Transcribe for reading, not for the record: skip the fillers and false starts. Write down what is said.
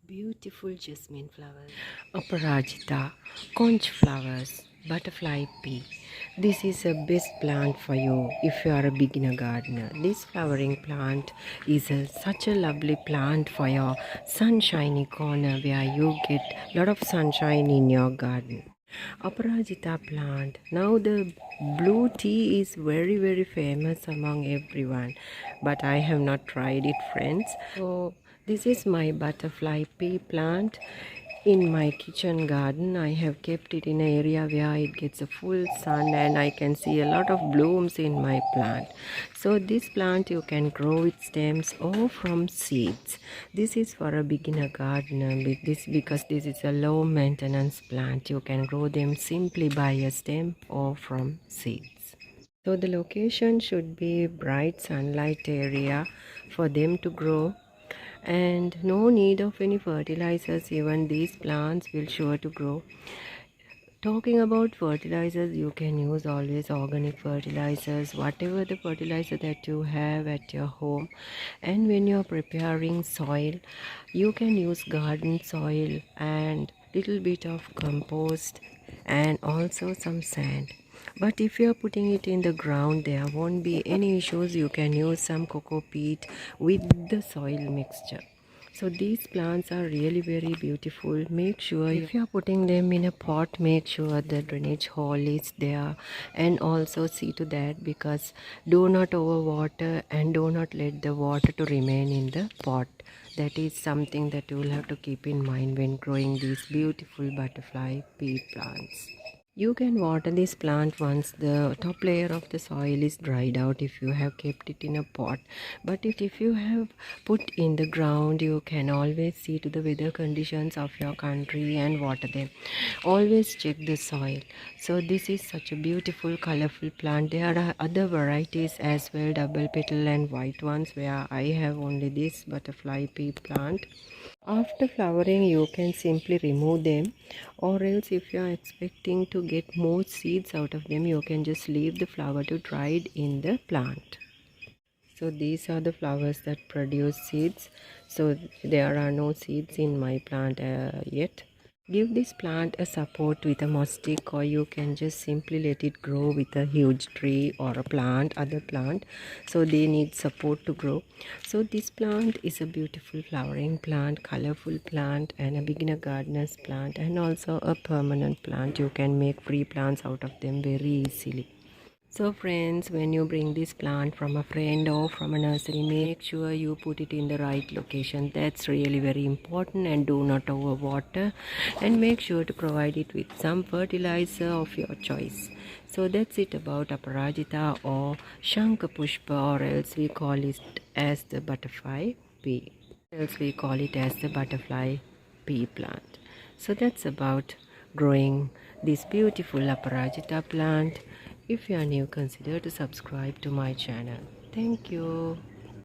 Beautiful jasmine flowers, Aparajita, conch flowers, butterfly pea. This is a best plant for you if you are a beginner gardener. This flowering plant is such a lovely plant for your sunshiny corner where you get a lot of sunshine in your garden. Aparajita plant. Now the blue tea is very famous among everyone, but I have not tried it, friends. So this is my butterfly pea plant. In my kitchen garden, I have kept it in an area where it gets a full sun and I can see a lot of blooms in my plant. So this plant you can grow with stems or from seeds. This is for a beginner gardener because this is a low maintenance plant. You can grow them simply by a stem or from seeds. So the location should be bright sunlight area for them to grow, and no need of any fertilizers. Even these plants will sure to grow. Talking about fertilizers, you can use always organic fertilizers, whatever the fertilizer that you have at your home. And when you're preparing soil, you can use garden soil and little bit of compost and also some sand. But if you are putting it in the ground, there won't be any issues. You can use some cocoa peat with the soil mixture. So these plants are really very beautiful. Make sure if you are putting them in a pot, make sure the drainage hole is there, and also see to that, because do not overwater and do not let the water to remain in the pot. That is something that you will have to keep in mind when growing these beautiful butterfly pea plants. You can water this plant once the top layer of the soil is dried out if you have kept it in a pot. But if you have put in the ground, you can always see to the weather conditions of your country and water them. Always check the soil. So this is such a beautiful colorful plant. There are other varieties as well, double petal and white ones, where I have only this butterfly pea plant. After flowering, you can simply remove them, or else if you are expecting to get more seeds out of them, you can just leave the flower to dry in the plant. So these are the flowers that produce seeds. So there are no seeds in my plant yet. Give this plant a support with a moss stick, or you can just simply let it grow with a huge tree or a other plant. So they need support to grow. So this plant is a beautiful flowering plant, colorful plant, and a beginner gardener's plant, and also a permanent plant. You can make free plants out of them very easily. So friends, when you bring this plant from a friend or from a nursery, make sure you put it in the right location. That's really very important, and do not overwater, and make sure to provide it with some fertilizer of your choice. So that's it about Aparajita or Shankapushpa, or else we call it as the butterfly pea. Else we call it as the butterfly pea plant. So that's about growing this beautiful Aparajita plant. If you are new, consider to subscribe to my channel. Thank you.